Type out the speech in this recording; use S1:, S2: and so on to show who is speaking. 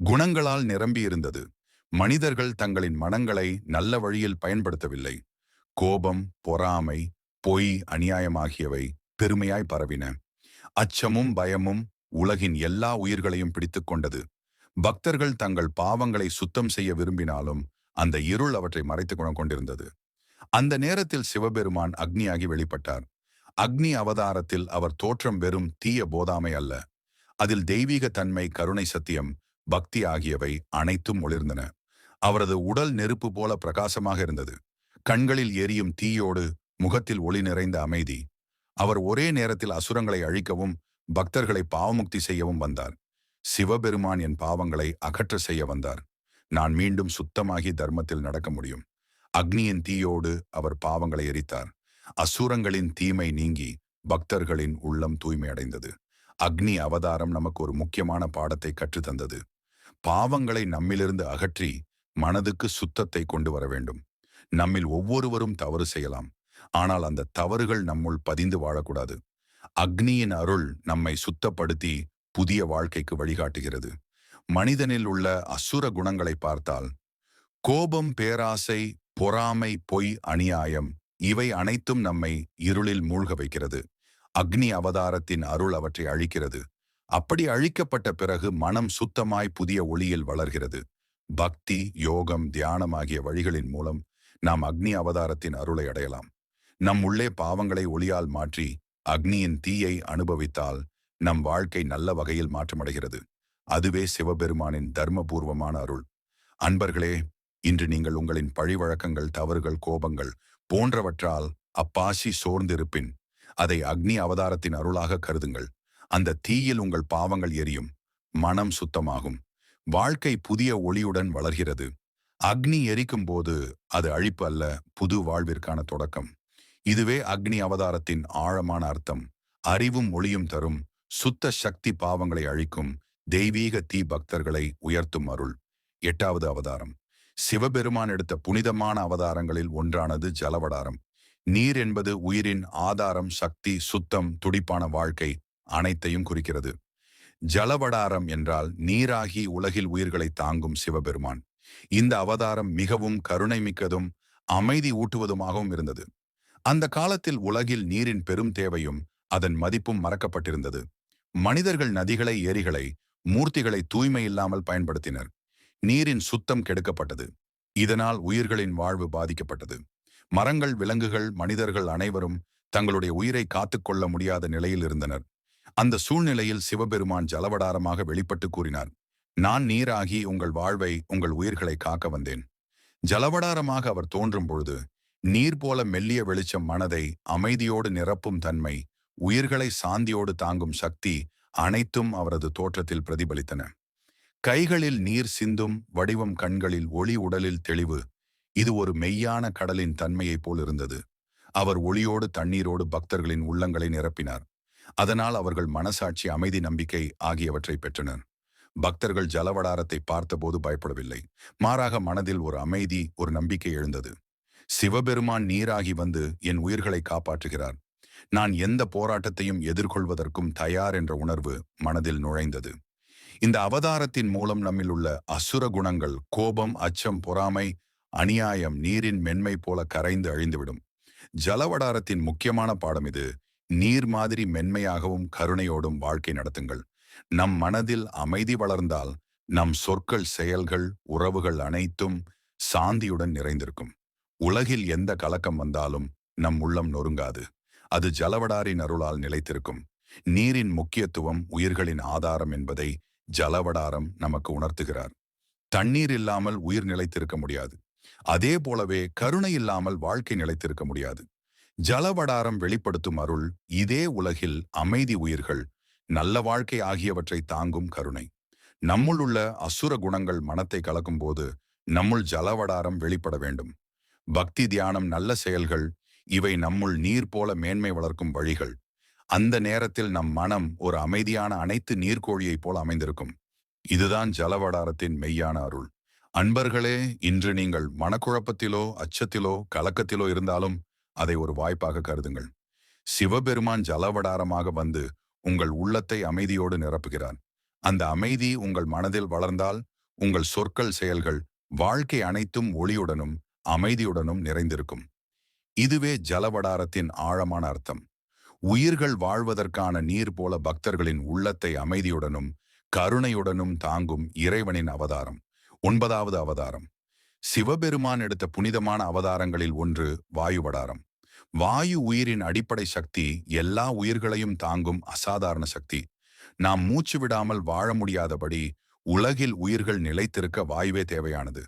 S1: குணங்களால் நிரம்பியிருந்தது. மனிதர்கள் தங்களின் மனங்களை நல்ல வழியில் பயன்படுத்தவில்லை. கோபம், பொறாமை, பொய், அநியாயம் ஆகியவை பெருமையாய் பரவின. அச்சமும் பயமும் உலகின் எல்லா உயிர்களையும் பிடித்துக் கொண்டது. பக்தர்கள் தங்கள் பாவங்களை சுத்தம் செய்ய விரும்பினாலும் அந்த இருள் அவற்றை மறைத்துக் கொண்டிருந்தது. அந்த நேரத்தில் சிவபெருமான் அக்னியாகி வெளிப்பட்டார். அக்னி அவதாரத்தில் அவர் தோற்றம் வெறும் தீய போதாமை அல்ல. அதில் தெய்வீக தன்மை, கருணை, சத்தியம், பக்தி ஆகியவை அனைத்தும் ஒளிர்ந்தன. அவரது உடல் நெருப்பு போல பிரகாசமாக இருந்தது. கண்களில் எரியும் தீயோடு முகத்தில் ஒளி நிறைந்த அமைதி. அவர் ஒரே நேரத்தில் அசுரங்களை அழிக்கவும் பக்தர்களை பாவமுக்தி செய்யவும் வந்தார். சிவபெருமான் என் பாவங்களை அகற்ற செய்ய வந்தார். நான் மீண்டும் சுத்தமாகி தர்மத்தில் நடக்க முடியும். அக்னியின் தீயோடு அவர் பாவங்களை எரித்தார். அசுரங்களின் தீமை நீங்கி பக்தர்களின் உள்ளம் தூய்மை அடைந்தது. அக்னி அவதாரம் நமக்கு ஒரு முக்கியமான பாடத்தை கற்றுத்தந்தது. பாவங்களை நம்மிலிருந்து அகற்றி மனதுக்கு சுத்தத்தை கொண்டு வர வேண்டும். நம்மில் ஒவ்வொருவரும் தவறு செய்யலாம். ஆனால் அந்த தவறுகள் நம்முள் பதிந்து வாழக்கூடாது. அக்னியின் அருள் நம்மை சுத்தப்படுத்தி புதிய வாழ்க்கைக்கு வழிகாட்டுகிறது. மனிதனில் உள்ள அசுர குணங்களை பார்த்தால், கோபம், பேராசை, பொறாமை, பொய், அநியாயம் இவை அனைத்தும் நம்மை இருளில் மூழ்க வைக்கிறது. அக்னி அவதாரத்தின் அருள் அவற்றை அழிக்கிறது. அப்படி அழிக்கப்பட்ட பிறகு மனம் சுத்தமாய் புதிய ஒளியில் வளர்கிறது. பக்தி, யோகம், தியானம் ஆகிய வழிகளின் மூலம் நாம் அக்னி அவதாரத்தின் அருளை அடையலாம். நம் உள்ளே பாவங்களை ஒளியால் மாற்றி அக்னியின் தீயை அனுபவித்தால் நம் வாழ்க்கை நல்ல வகையில் மாற்றமடைகிறது. அதுவே சிவபெருமானின் தர்மபூர்வமான அருள். அன்பர்களே, இன்று நீங்கள் உங்களின் பழிவழக்கங்கள், தவறுகள், கோபங்கள் போன்றவற்றால் அப்பாசி சோர்ந்திருப்பின் அதை அக்னி அவதாரத்தின் அருளாக கருதுங்கள். அந்த தீயில் உங்கள் பாவங்கள் எரியும், மனம் சுத்தமாகும், வாழ்க்கை புதிய ஒளியுடன் வளர்கிறது. அக்னி எரிக்கும் போது அது அழிப்பு அல்ல, புது வாழ்விற்கான தொடக்கம். இதுவே அக்னி அவதாரத்தின் ஆழமான அர்த்தம். அறிவும் ஒளியும் தரும் சுத்த சக்தி பாவங்களை அழிக்கும், தெய்வீக தீ பக்தர்களை உயர்த்தும் அருள். 8வது அவதாரம். சிவபெருமான் எடுத்த புனிதமான அவதாரங்களில் ஒன்றானது ஜலவடாரம். நீர் என்பது உயிரின் ஆதாரம், சக்தி, சுத்தம், துடிப்பான வாழ்க்கை அனைத்தையும் குறிக்கிறது. ஜலவடாரம் என்றால் நீராகி உலகில் உயிர்களை தாங்கும் சிவபெருமான். இந்த அவதாரம் மிகவும் கருணை மிக்கதும் அமைதி ஊட்டுவதுமாகவும் இருந்தது. அந்த காலத்தில் உலகில் நீரின் பெரும் தேவையும் அதன் மதிப்பும் மறக்கப்பட்டிருந்தது. மனிதர்கள் நதிகளை, ஏரிகளை, மூர்த்திகளை தூய்மை இல்லாமல் பயன்படுத்தினர். நீரின் சுத்தம் கெடுக்கப்பட்டது. இதனால் உயிர்களின் வாழ்வு பாதிக்கப்பட்டது. மரங்கள், விலங்குகள், மனிதர்கள் அனைவரும் தங்களுடைய உயிரை காத்துக்கொள்ள முடியாத நிலையில் இருந்தனர். அந்த சூழ்நிலையில் சிவபெருமான் ஜலவடாரமாக வெளிப்பட்டு கூறினார், நான் நீராகி உங்கள் வாழ்வை, உங்கள் உயிர்களை காக்க வந்தேன். ஜலவடாரமாக அவர் தோன்றும் பொழுது நீர் போல மெல்லிய வெளிச்சம், மனதை அமைதியோடு நிரப்பும் தன்மை, உயிர்களை சாந்தியோடு தாங்கும் சக்தி அனைத்தும் அவரது தோற்றத்தில் பிரதிபலித்தன. கைகளில் நீர் சிந்தும் வடிவம், கண்களில் ஒளி, உடலில் தெளிவு. இது ஒரு மெய்யான கடலின் தன்மையைப் போல் இருந்தது. அவர் ஒளியோடு தண்ணீரோடு பக்தர்களின் உள்ளங்களை நிரப்பினார். அதனால் அவர்கள் மனசாட்சி, அமைதி, நம்பிக்கை ஆகியவற்றை பெற்றனர். பக்தர்கள் ஜலவடாரத்தை பார்த்தபோது பயப்படவில்லை. மாறாக மனதில் ஒரு அமைதி, ஒரு நம்பிக்கை எழுந்தது. சிவபெருமான் நீராகி வந்து என் உயிர்களை காப்பாற்றுகிறார், நான் எந்த போராட்டத்தையும் எதிர்கொள்வதற்கும் தயார் என்ற உணர்வு மனதில் நுழைந்தது. இந்த அவதாரத்தின் மூலம் நம்மில் உள்ள அசுர குணங்கள், கோபம், அச்சம், பொறாமை, அநியாயம் நீரின் மென்மை போல கரைந்து அழிந்துவிடும். ஜலவடாரத்தின் முக்கியமான பாடம் இது. நீர் மாதிரி மென்மையாகவும் கருணையோடும் வாழ்க்கை நடத்துங்கள். நம் மனதில் அமைதி வளர்ந்தால் நம் சொற்கள், செயல்கள், உறவுகள் அனைத்தும் சாந்தியுடன் நிறைந்திருக்கும். உலகில் எந்த கலக்கம் வந்தாலும் நம் உள்ளம் நொறுங்காது. அது ஜலவடாரின் அருளால் நிலைத்திருக்கும். நீரின் முக்கியத்துவம், உயிர்களின் ஆதாரம் என்பதை ஜலவடாரம் நமக்கு உணர்த்துகிறார். தண்ணீர் இல்லாமல் உயிர் நிலைத்திருக்க முடியாது. அதே போலவே கருணை இல்லாமல் வாழ்க்கை நிலைத்திருக்க முடியாது. ஜலவடாரம் வெளிப்படுத்தும் அருள் இதே உலகில் அமைதி, உயிர்கள், நல்ல வாழ்க்கை ஆகியவற்றை தாங்கும் கருணை. நம்முள் உள்ள அசுர குணங்கள் மனத்தை கலக்கும் போது நம்முள் ஜலவடாரம் வெளிப்பட வேண்டும். பக்தி, தியானம், நல்ல செயல்கள் இவை நம்முள் நீர் போல மேன்மை வளர்க்கும் வழிகள். அந்த நேரத்தில் நம் மனம் ஒரு அமைதியான அனைத்து நீர்க்கோழியைப் போல அமைந்திருக்கும். இதுதான் ஜலவடாரத்தின் மெய்யான அருள். அன்பர்களே, இன்று நீங்கள் மனக்குழப்பத்திலோ, அச்சத்திலோ, கலக்கத்திலோ இருந்தாலும் அதை ஒரு வாய்ப்பாக கருதுங்கள். சிவபெருமான் ஜலவடாரமாக வந்து உங்கள் உள்ளத்தை அமைதியோடு நிரப்புகிறார். அந்த அமைதி உங்கள் மனதில் வளர்ந்தால் உங்கள் சொற்கள் செயல்கள் வாழ்க்கை அனைத்தும் ஒளியுடனும் அமைதியுடனும் நிறைந்திருக்கும். இதுவே ஜலவடாரத்தின் ஆழமான அர்த்தம். உயிர்கள் வாழ்வதற்கான நீர் போல பக்தர்களின் உள்ளத்தை அமைதியுடனும் கருணையுடனும் தாங்கும் இறைவனின் அவதாரம். 9வது அவதாரம். சிவபெருமான் எடுத்த புனிதமான அவதாரங்களில் ஒன்று வாயுவடாரம். வாயு உயிரின் அடிப்படை சக்தி, எல்லா உயிர்களையும் தாங்கும் அசாதாரண சக்தி. நாம் மூச்சு விடாமல் வாழ முடியாதபடி உலகில் உயிர்கள் நிலைத்திருக்க வாயுவே தேவையானது.